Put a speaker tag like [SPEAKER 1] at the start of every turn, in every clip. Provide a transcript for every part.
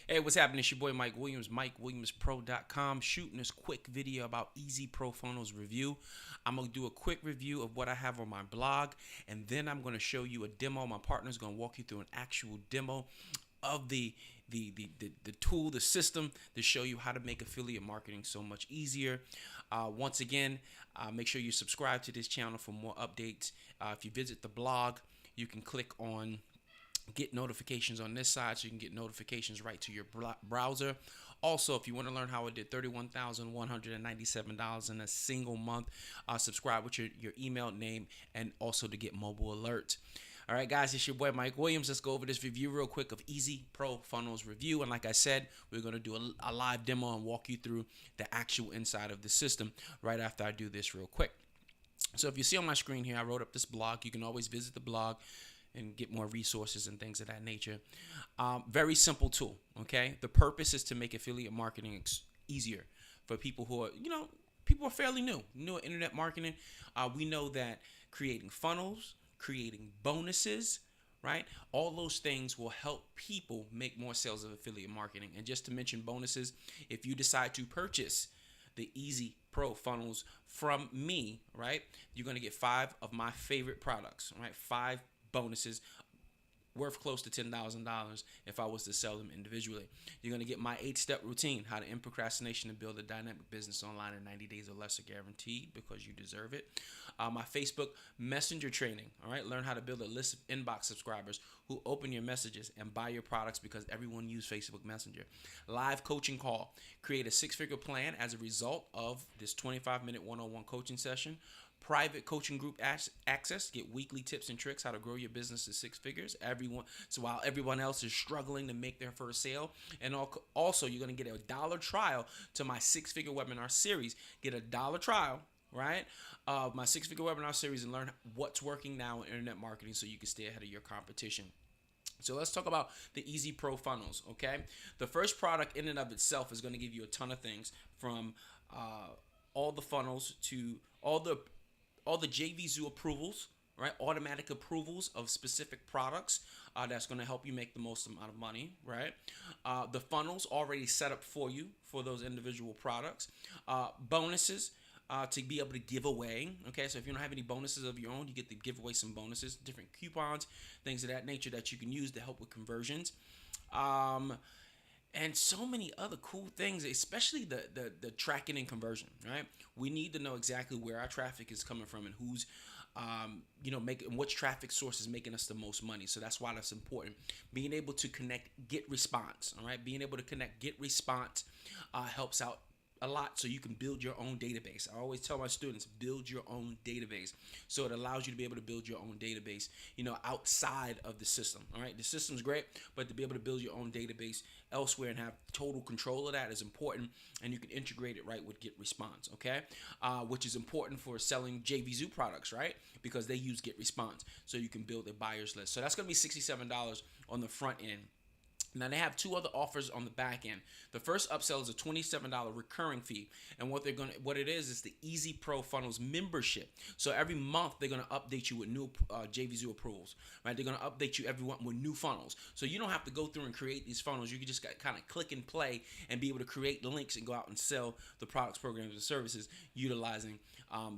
[SPEAKER 1] Hey, what's happening? It's your boy Mike Williams, MikeWilliamsPro.com, shooting this quick video about Easy Pro Funnels review. I'm going to do a quick review of what I have on my blog, and then I'm going to show you a demo. My partner's going to walk you through an actual demo of the tool, the system, to show you how to make affiliate marketing so much easier. Once again, make sure you subscribe to this channel for more updates. If you visit the blog, you can click on get notifications on this side, so you can get notifications right to your browser. Also, if you want to learn how I did $31,197 in a single month, subscribe with your email name, and also to get mobile alerts. All right, guys, it's your boy Mike Williams. Let's go over this review real quick of Easy Pro Funnels review. And like I said, we're going to do a live demo and walk you through the actual inside of the system right after I do this real quick. So if you see on my screen here, I wrote up this blog. You can always visit the blog and get more resources and things of that nature. Very simple tool, okay? The purpose is to make affiliate marketing easier for people who are, people are fairly new at internet marketing. We know that creating funnels, creating bonuses, right? All those things will help people make more sales of affiliate marketing. And just to mention bonuses, if you decide to purchase the Easy Pro Funnels from me, right, you're going to get 5 of my favorite products, right? 5 bonuses worth close to $10,000 if I was to sell them individually. You're going to get my 8-step routine, how to end procrastination and build a dynamic business online in 90 days or less, are guaranteed, because you deserve it. My Facebook Messenger training, all right? Learn how to build a list of inbox subscribers who open your messages and buy your products because everyone uses Facebook Messenger. Live coaching call. Create a 6-figure plan as a result of this 25-minute one-on-one coaching session. Private coaching group access. Get weekly tips and tricks how to grow your business to 6 figures. So while everyone else is struggling to make their first sale, and also you're going to get a $1 trial to my 6-figure webinar series. Get a $1 trial, right, of my 6-figure webinar series, and learn what's working now in internet marketing so you can stay ahead of your competition. So let's talk about the Easy Pro Funnels, okay? The first product in and of itself is going to give you a ton of things, from all the funnels to all the JVZoo approvals, right? Automatic approvals of specific products. That's going to help you make the most amount of money, right? The funnels already set up for you for those individual products. Bonuses to be able to give away. Okay, so if you don't have any bonuses of your own, you get to give away some bonuses, different coupons, things of that nature that you can use to help with conversions. And so many other cool things, especially the tracking and conversion, right? We need to know exactly where our traffic is coming from and who's, making which traffic source is making us the most money. So that's why that's important. Being able to connect get response, all right? Being able to connect get response helps out a lot, so you can build your own database. I always tell my students, build your own database. So it allows you to be able to build your own database, outside of the system. All right, the system's great, but to be able to build your own database elsewhere and have total control of that is important, and you can integrate it right with Get Response, okay? Which is important for selling JVZoo products, right? Because they use Get Response, so you can build a buyer's list. So that's going to be $67 on the front end. Now they have 2 other offers on the back end. The first upsell is a $27 recurring fee, and what it is the Easy Pro Funnels membership. So every month they're gonna update you with new JVZoo approvals, right? They're gonna update you every month with new funnels, so you don't have to go through and create these funnels. You can just kind of click and play and be able to create the links and go out and sell the products, programs, and services utilizing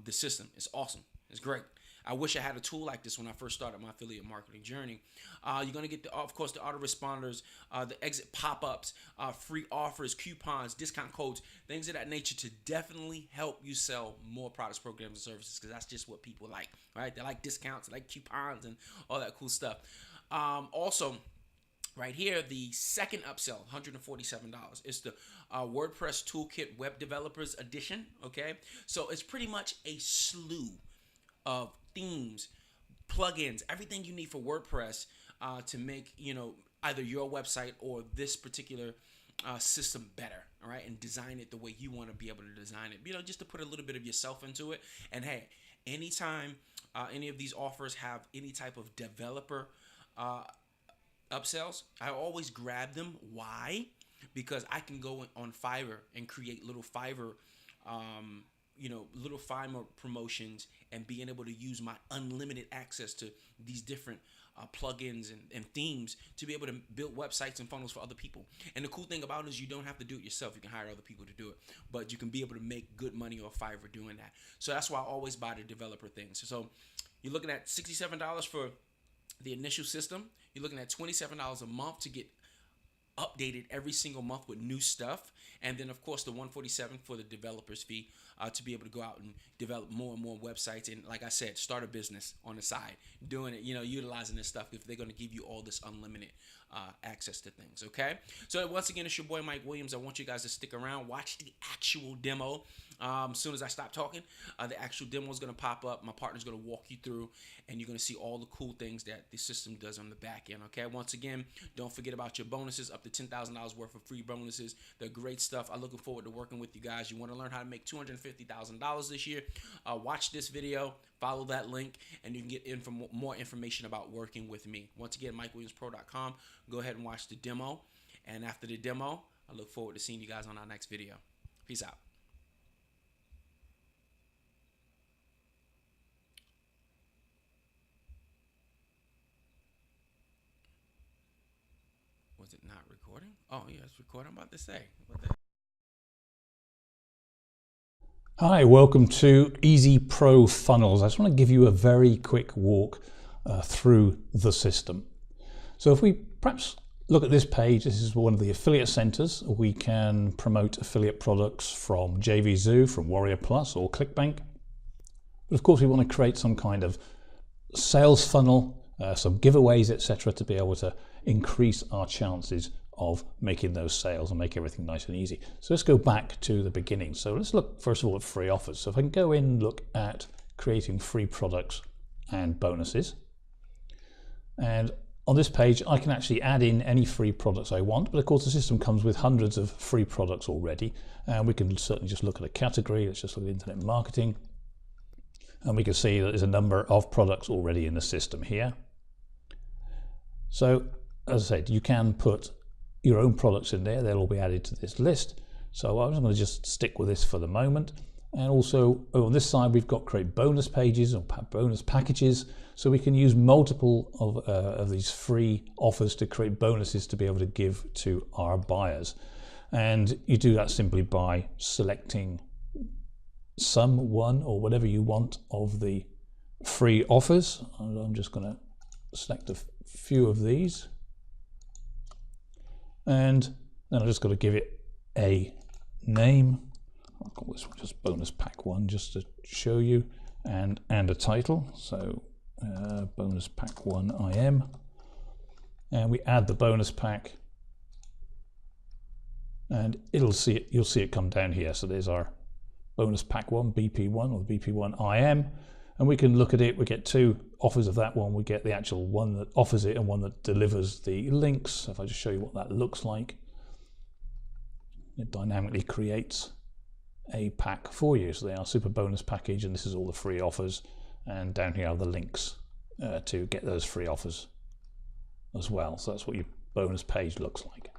[SPEAKER 1] the system. It's awesome. It's great. I wish I had a tool like this when I first started my affiliate marketing journey. You're going to get, of course, the autoresponders, the exit pop-ups, free offers, coupons, discount codes, things of that nature to definitely help you sell more products, programs, and services, because that's just what people like, right? They like discounts, they like coupons, and all that cool stuff. Also, right here, the second upsell, $147. It's the WordPress Toolkit Web Developers Edition, okay? So it's pretty much a slew of themes, plugins, everything you need for WordPress to make either your website or this particular system better, all right, and design it the way you want to be able to design it. Just to put a little bit of yourself into it. And hey, anytime any of these offers have any type of developer upsells, I always grab them. Why? Because I can go on Fiverr and create little Fiverr promotions, and being able to use my unlimited access to these different plugins and themes to be able to build websites and funnels for other people. And the cool thing about it is you don't have to do it yourself. You can hire other people to do it, but you can be able to make good money off Fiverr doing that. So that's why I always buy the developer things. So you're looking at $67 for the initial system. You're looking at $27 a month to get updated every single month with new stuff, and then of course the $147 for the developer's fee to be able to go out and develop more and more websites, and like I said, start a business on the side doing it, utilizing this stuff if they're going to give you all this unlimited access to things. Okay, so once again, it's your boy Mike Williams. I want you guys to stick around, watch the actual demo. As soon as I stop talking, the actual demo is going to pop up. My partner's going to walk you through, and you're going to see all the cool things that the system does on the back end. Okay, once again, don't forget about your bonuses, up to $10,000 worth of free bonuses. They're great stuff. I'm looking forward to working with you guys. You want to learn how to make $250,000 this year? Watch this video, follow that link, and you can get more information about working with me. Once again, MikeWilliamsPro.com. Go ahead and watch the demo, and after the demo, I look forward to seeing you guys on our next video. Peace out. Was it not recording? Oh, yeah, it's recording. I'm about to say.
[SPEAKER 2] Hi, welcome to Easy Pro Funnels. I just want to give you a very quick walk through the system. So if we perhaps look at this page, this is one of the affiliate centers. We can promote affiliate products from JVZoo, from Warrior Plus or ClickBank. But of course we want to create some kind of sales funnel, some giveaways, etc., to be able to increase our chances of making those sales and make everything nice and easy. So let's go back to the beginning. So let's look first of all at free offers. So if I can go in and look at creating free products and bonuses, and on this page I can actually add in any free products I want, but of course the system comes with hundreds of free products already, and we can certainly just look at a category. Let's just look at internet marketing, and we can see that there's a number of products already in the system here. So as I said, you can put your own products in there. They'll all be added to this list. So I'm going to just stick with this for the moment. And also on this side, we've got create bonus pages or bonus packages. So we can use multiple of these free offers to create bonuses to be able to give to our buyers. And you do that simply by selecting one or whatever you want of the free offers. And I'm just going to select a few of these. And then I've just got to give it a name. I'll call this one just bonus pack 1 just to show you, and a title. So bonus pack 1 IM, and we add the bonus pack, and you'll see it come down here. So there's our bonus pack 1 BP1 or BP1 IM, and we can look at it. We get 2 offers of that one. We get the actual one that offers it and one that delivers the links. So if I just show you what that looks like, it dynamically creates a pack for you. So they are super bonus package, and this is all the free offers, and down here are the links to get those free offers as well. So that's what your bonus page looks like.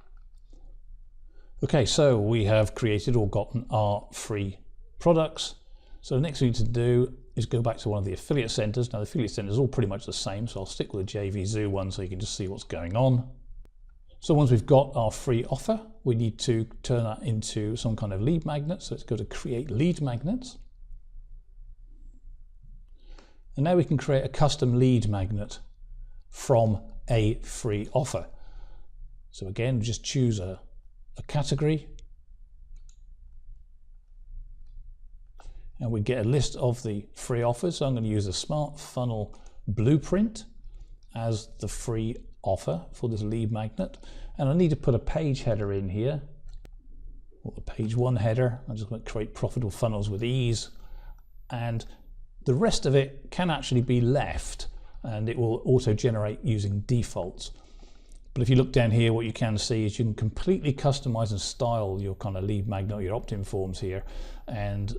[SPEAKER 2] Okay, so we have created or gotten our free products. So the next thing to do is go back to one of the affiliate centers. Now the affiliate centers are all pretty much the same, so I'll stick with the JVZoo one so you can just see what's going on. So once we've got our free offer, we need to turn that into some kind of lead magnet. So let's go to create lead magnets. And now we can create a custom lead magnet from a free offer. So again, just choose a category, and we get a list of the free offers. So I'm going to use a Smart Funnel Blueprint as the free offer for this lead magnet, and I need to put a page header in here, or the page 1 header. I'm just going to create profitable funnels with ease, and the rest of it can actually be left, and it will auto generate using defaults. But if you look down here, what you can see is you can completely customize and style your kind of lead magnet, your opt-in forms here, and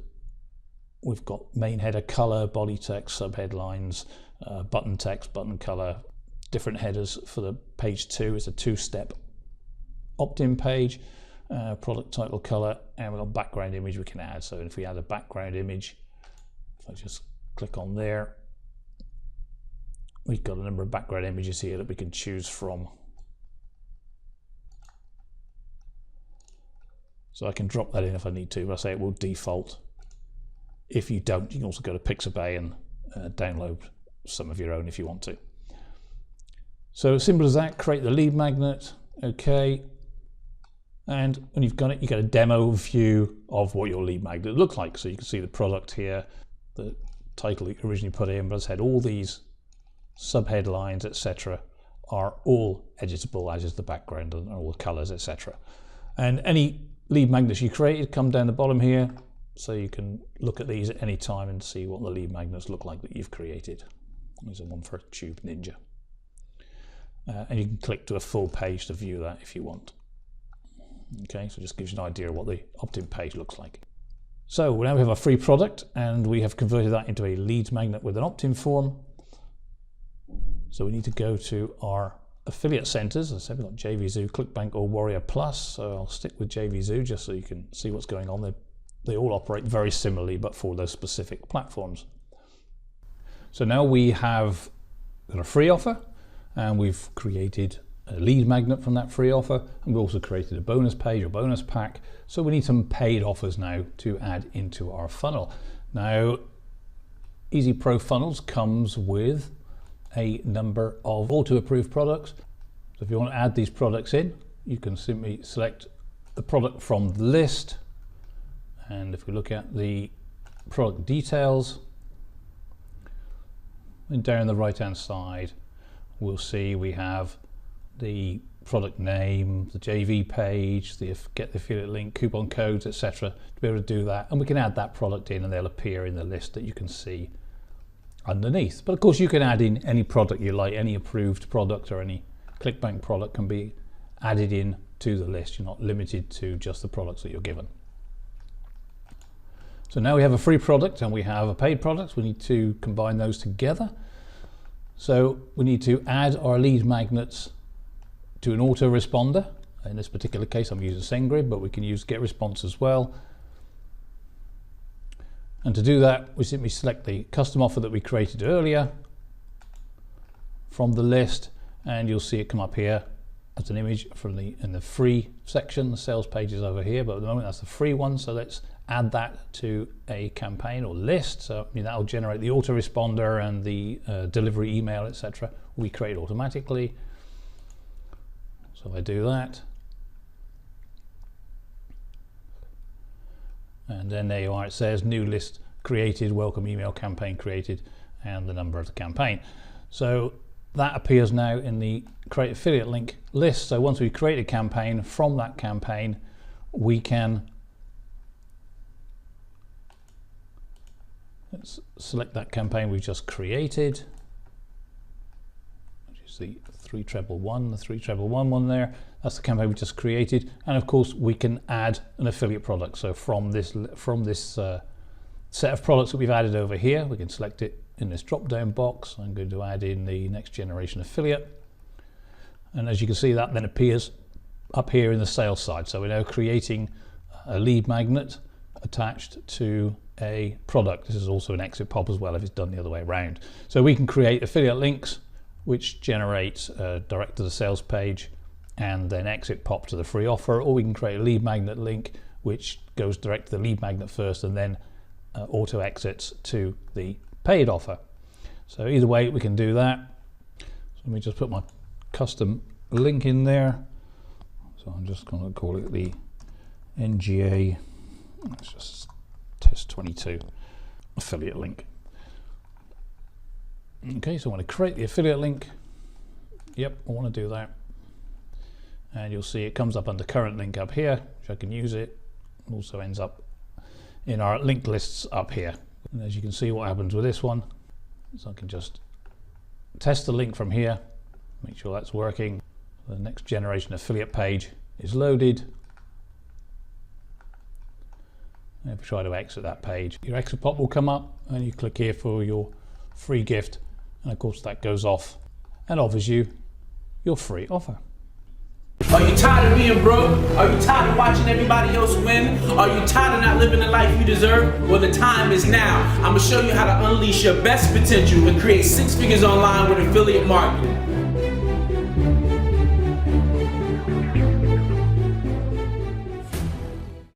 [SPEAKER 2] we've got main header color, body text, subheadlines, button text, button color, different headers for the page 2. It's a 2-step opt-in page, product title color, and we've got background image we can add. So if we add a background image, if I just click on there, we've got a number of background images here that we can choose from. So I can drop that in if I need to, but I say it will default. If you don't, you can also go to Pixabay and download some of your own if you want to. So simple as that, create the lead magnet, okay. And when you've got it, you get a demo view of what your lead magnet looks like. So you can see the product here, the title that you originally put in, but as I said, all these subheadlines, etc., are all editable, as is the background and all the colors, etc. And any lead magnets you created come down the bottom here, so you can look at these at any time and see what the lead magnets look like that you've created. There's one for Tube Ninja. And you can click to a full page to view that if you want. Okay, so it just gives you an idea of what the opt-in page looks like. So now we have a free product and we have converted that into a lead magnet with an opt-in form. So we need to go to our affiliate centers. As I said, we've got JVZoo, ClickBank or Warrior Plus. So I'll stick with JVZoo just so you can see what's going on. They all operate very similarly, but for those specific platforms. So now we have got a free offer and we've created a lead magnet from that free offer, and we also created a bonus page or bonus pack. So we need some paid offers now to add into our funnel. Now, Easy Pro Funnels comes with a number of auto-approved products. So if you want to add these products in, you can simply select the product from the list. And if we look at the product details, and down the right-hand side, we'll see we have the product name, the JV page, the get the affiliate link, coupon codes, etc. to be able to do that, and we can add that product in and they'll appear in the list that you can see underneath. But of course you can add in any product you like, any approved product or any ClickBank product can be added in to the list. You're not limited to just the products that you're given. So now we have a free product and we have a paid product. We need to combine those together. So we need to add our lead magnets to an autoresponder. In this particular case I'm using SendGrid, but we can use GetResponse as well. And to do that, we simply select the custom offer that we created earlier from the list, and you'll see it come up here as an image from in the free section. The sales page is over here, but at the moment that's the free one. So let's add that to a campaign or list. So that'll generate the autoresponder and the delivery email, etc. we create automatically. So if I do that, and then there you are, it says new list created, welcome email campaign created, and the number of the campaign. So that appears now in the create affiliate link list. So once we create a campaign, from that campaign we can let's select that campaign we've just created, which is the 3111, the 3111 one there. That's the campaign we just created, and of course we can add an affiliate product. So from this set of products that we've added over here, we can select it in this drop down box. I'm going to add in the next generation affiliate, and as you can see that then appears up here in the sales side. So we're now creating a lead magnet attached to a product. This is also an exit pop as well if it's done the other way around. So we can create affiliate links which generates direct to the sales page and then exit pop to the free offer, or we can create a lead magnet link which goes direct to the lead magnet first and then auto exits to the paid offer. So either way we can do that. So let me just put my custom link in there. So I'm just going to call it the NGA, let's just test 22 affiliate link. Okay, so I want to create the affiliate link. Yep, I want to do that. And you'll see it comes up under current link up here, which I can use it. It also ends up in our linked lists up here. And as you can see what happens with this one, so I can just test the link from here, make sure that's working. The next generation affiliate page is loaded. And if we try to exit that page, your exit pop will come up and you click here for your free gift, and of course that goes off and offers you your free offer.
[SPEAKER 1] Are you tired of being broke? Are you tired of watching everybody else win? Are you tired of not living the life you deserve? Well, the time is now. I'm gonna show you how to unleash your best potential and create 6 figures online with affiliate marketing.